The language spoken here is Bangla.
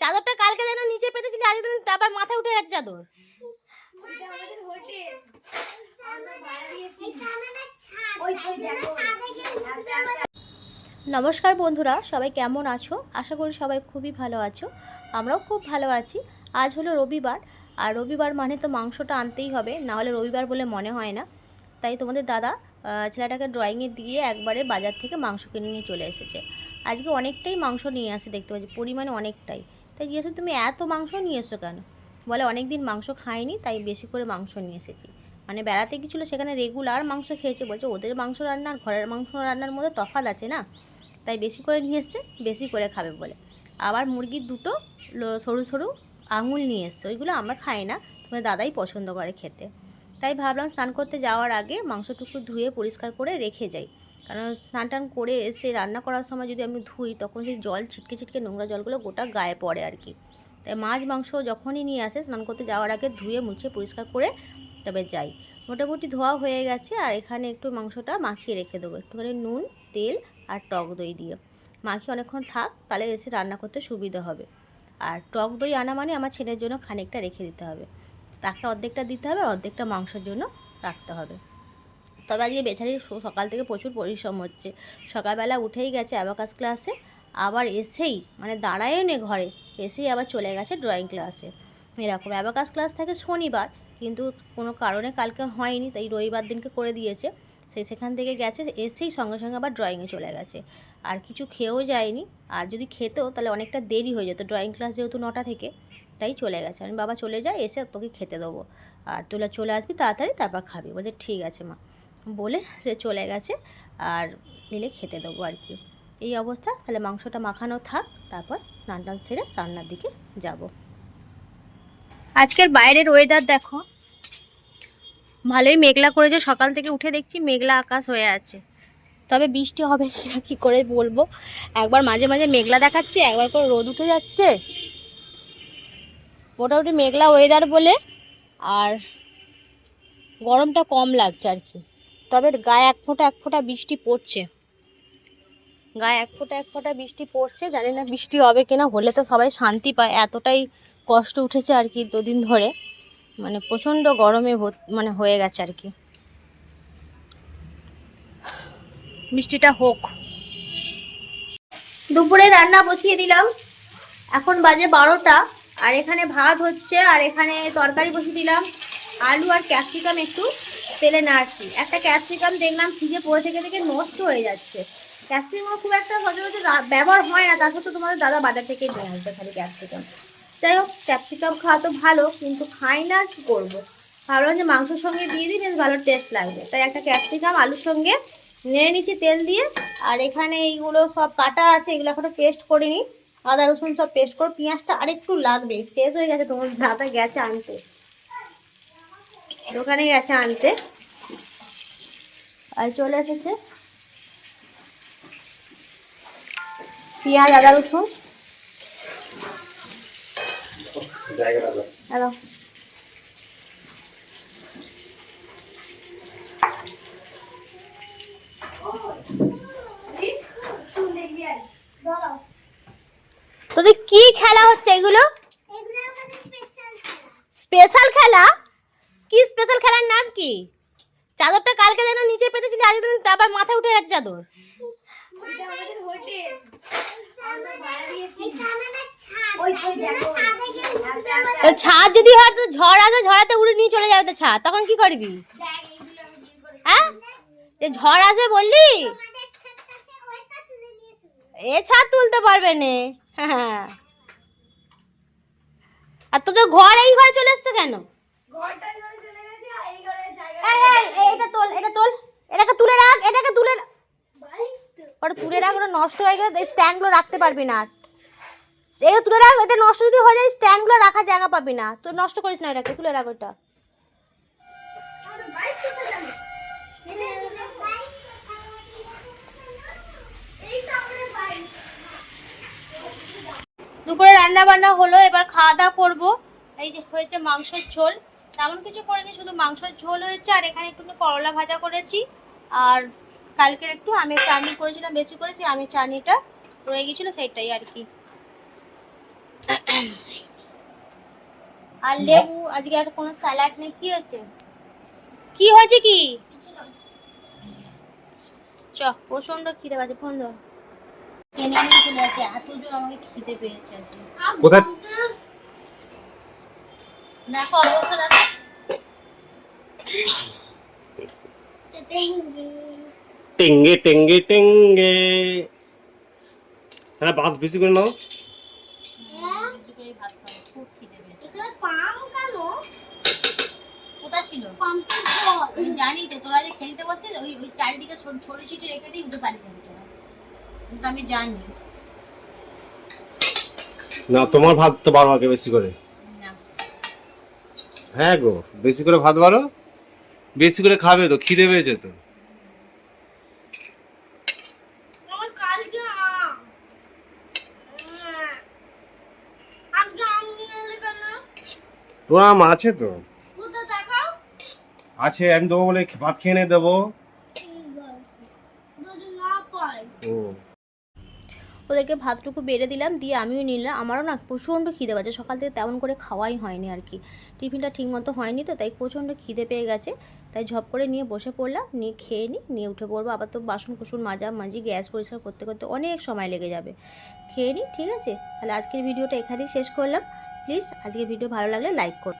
চাদরটা কালকে যেন নিচে পেতেছিলি, আজ দিন আবার মাথায় উঠে গেছে চাদর। নমস্কার বন্ধুরা, সবাই কেমন আছো? আশা করি সবাই খুবই ভালো আছো। আমরাও খুব ভালো আছি। আজ হলো রবিবার, আর রবিবার মানে তো মাংসটা আনতেই হবে, না হলে রবিবার বলে মনে হয় না। তাই তোমাদের দাদা ছেলেটাকে ড্রয়িংয়ে দিয়ে একবারে বাজার থেকে মাংস কিনে নিয়ে চলে এসেছে। আজকে অনেকটাই মাংস নিয়ে আসে, দেখতে পাচ্ছি পরিমাণে অনেকটাই। তাই জিজ্ঞেস তুমি এত মাংস নিয়ে এসো কেন? বলে অনেক দিন মাংস খাইনি, তাই বেশি করে মাংস নিয়ে এসেছি। মানে বেড়াতে গিয়েছিলো, সেখানে রেগুলার মাংস খেয়েছে। বলছে ওদের মাংস রান্না আর ঘরের মাংস রান্নার মধ্যে তফাৎ আছে না, তাই বেশি করে নিয়ে এসছে, বেশি করে খাবে বলে। আবার মুরগির দুটো সরু সরু আঙুল নিয়ে এসছে, ওইগুলো আমরা খাই না, তোমার দাদাই পছন্দ করে খেতে। তাই ভাবলাম স্নান করতে যাওয়ার আগে মাংসটুকু ধুয়ে পরিষ্কার করে রেখে যাই, কারণ স্নান টান করে এসে রান্না করার সময় যদি আমি ধুই, তখন সেই জল ছিটকে ছিটকে নোংরা জলগুলো গোটা গায়ে পড়ে আর কি। তাই মাছ মাংস যখনই নিয়ে আসে স্নান করতে যাওয়ার আগে ধুয়ে মুছে পরিষ্কার করে তবে যাই। মোটামুটি ধোয়া হয়ে গেছে, আর এখানে একটু মাংসটা মাখিয়ে রেখে দেবো, একটুখানি নুন, তেল আর টক দই দিয়ে মাখিয়ে অনেকক্ষণ থাক, তাহলে এসে রান্না করতে সুবিধা হবে। আর টক দই আনা মানে আমার ছেলের জন্য খানিকটা রেখে দিতে হবে, তাকে অর্ধেকটা দিতে হবে, আর অর্ধেকটা মাংসের জন্য রাখতে হবে। তবে আজকে বেচারির সকাল থেকে প্রচুর পরিশ্রম হচ্ছে। সকালবেলা উঠেই গেছে অ্যাবাকাস ক্লাসে, আবার এসেই মানে দাঁড়ায় নে ঘরে, এসেই আবার চলে গেছে ড্রয়িং ক্লাসে। এরকম অ্যাবাকাস ক্লাস থাকে শনিবার, কিন্তু কোনো কারণে কালকে হয়নি, তাই রবিবার দিনকে করে দিয়েছে। সেখান থেকে গেছে, এসেই সঙ্গে সঙ্গে আবার ড্রয়িংয়ে চলে গেছে। আর কিছু খেয়েও যায়নি, আর যদি খেতেও তাহলে অনেকটা দেরি হয়ে যেত, ড্রয়িং ক্লাস যেহেতু 9টা থেকে, তাই চলে গেছে। আমি বাবা চলে যায়, এসে তোকে খেতে দেবো, আর তোলা চলে আসবি তাড়াতাড়ি, তারপর খাবি। বলছে ঠিক আছে মা, বলে সে চলে গেছে। আর এলে খেতে দেবো আর কি। এই অবস্থা। তাহলে মাংসটা মাখানো থাক, তারপর স্নান টান সেরে রান্নার দিকে যাব। আজকের বাইরের ওয়েদার দেখো, ভালোই মেঘলা করেছে। সকাল থেকে উঠে দেখছি মেঘলা আকাশ হয়ে আছে, তবে বৃষ্টি হবে কিনা কী করে বলবো। একবার মাঝে মাঝে মেঘলা দেখাচ্ছে, একবার করে রোদ উঠে যাচ্ছে। মোটামুটি মেঘলা ওয়েদার বলে আর গরমটা কম লাগছে আর কি। তবে গায়ে এক ফোঁটা বৃষ্টি পড়ছে, গায়ে এক ফোঁটা বৃষ্টি পড়ছে। জানি না বৃষ্টি হবে কিনা, হলে তো সবাই শান্তি পায়। এতটাই কষ্ট উঠেছে আর কি দুদিন ধরে, মানে প্রচণ্ড গরমে মানে হয়ে গেছে আর কি। বৃষ্টিটা হোক। দুপুরে রান্না বসিয়ে দিলাম, এখন বাজে 12টা। আর এখানে ভাত হচ্ছে, আর এখানে তরকারি বসিয়ে দিলাম। আলু আর ক্যাপসিকাম একটু তেলে নাড়ছি। একটা ক্যাপসিকাম দেখলাম ফ্রিজে পড়ে থেকে থেকে নষ্ট হয়ে যাচ্ছে। ক্যাপসিকাম খুব একটা সচরাচর ব্যবহার হয় না, তার সাথে তোমাদের দাদা বাজার থেকে নিয়ে আসবে খালি ক্যাপসিকাম। যাই হোক, ক্যাপসিকাম খাওয়া তো ভালো, কিন্তু খাই না, কি করবো। ভাবলাম যে মাংসের সঙ্গে দিয়ে দিই, বেশ ভালো টেস্ট লাগবে। তাই একটা ক্যাপসিকাম আলুর সঙ্গে নেড়ে নিচ্ছি তেল দিয়ে। আর এখানে এইগুলো সব কাটা আছে, এগুলো এখনো পেস্ট করিনি। আদা রসুন সব পেস্ট করে, পেঁয়াজটা আরেকটু লাগবে, শেষ হয়ে গেছে। তোমার দাদা গেছে আনতে, দোকানে গেছে আনতে, আর চলে এসেছে। পেঁয়াজ আদা রসুন হ্যালো, তোদের কি খেলা হচ্ছে এগুলো? স্পেশাল খেলা? কি স্পেশাল খেলার নাম কি? চাদরটা কালকে যেন নিচে পেতেছিলি, আজ দিন আবার মাথায় উঠে গেছে চাদর। ছাদ যদি হয় তো ঝড় আসে, ঝড়াতে উড়ে নিয়ে চলে যাবে তো ছাদ, তখন কি করবি? হ্যাঁ, ঝড় আসে বললি, এ ছাদ তুলতে পারবে না। হ্যাঁ, আর তোদের ঘর এই ঘরে চলে এসছে কেন? এটা তোল, এটা তোল, এটাকে তুলে রাখ, এটাকে তুলে ওটা তুলে রাখ, ওটা নষ্ট হয়ে গেলে স্ট্যান্ডগুলো রাখতে পারবি না। এটা তুলে রাখ, এটা নষ্ট যদি হয়ে যায় স্ট্যান্ডগুলো রাখার জায়গা পাবি না। তো নষ্ট করিস না, এটাকে তুলে রাখ। ওটা দুপুরে রান্না বান্না হলো, এবার খাওয়া দাওয়া করবো। এই যে হয়েছে মাংসের ঝোল, তেমন কিছু করিনি, শুধু মাংসের ঝোল হয়েছে। আর এখানে একটু করলা ভাজা করেছি, আর কালকের একটু আমের চাটনি করেছিলাম বেশি করে, সেই আমের চাটনিটা রয়ে গেছিলো, সেইটাই আর কি। আর লেবু, আজকে আর কোনো স্যালাড নেই। কি হয়েছে? কি হয়েছে কি? চ, প্রচন্ড খিদে পাচ্ছে, ফোন ধর। ট্রেনে নিয়ে চলে আসছে, এত জোর আমাকে খিদে পেয়েছে আজকে। কোথায়? দেখো অবস্থা দেখো। টেঙ্গে টেঙ্গে টেঙ্গে। তাহলে ভাত বেশি করে নাও। বেশি করে ভাত খাবো, খুব খিদে পেয়েছে। এখানে পাম কেন? কোথায় ছিল? পাম্পের জল। আমি জানি তো, তোরা যে খেলতে বসে ওই চারিদিকে ছড়ি ছিটে রেখে দিই, উঠে পারি যাবে তোরা। কিন্তু আমি জানি না, তোমার ভাত তো বারো আগে বেশি করে। না। হ্যাঁ গো, বেশি করে ভাত বারো, বেশি করে খাবে তো, খিদে পেয়েছে তো। আমার কালকে আজকে আম নিয়ে এলে কেন? তোর আম আছে তো? কোথায় দেখাও? আছে, আমি দেবো বলে ভাত খেয়ে নিয়ে দেবো। যদি না পাই। ও, ওদেরকে ভাতটুকু বেড়ে দিলাম, দিয়ে আমিও নিলাম। আমারও না প্রচণ্ড খিদে পাচ্ছে, সকাল থেকে তেমন করে খাওয়াই হয়নি আর কি, টিফিনটা ঠিক মতো হয়নি তো, তাই প্রচণ্ড খিদে পেয়ে গেছে। তাই ঝপ করে নিয়ে বসে পড়লাম, নিয়ে খেয়ে নিয়ে উঠে পড়বো। আবার তো বাসন কুসুন মাঝি গ্যাস পরিষ্কার করতে করতে অনেক সময় লেগে যাবে। খেয়ে নিই, ঠিক আছে? তাহলে আজকের ভিডিওটা এখানেই শেষ করলাম। প্লিজ আজকের ভিডিও ভালো লাগলে লাইক করুন।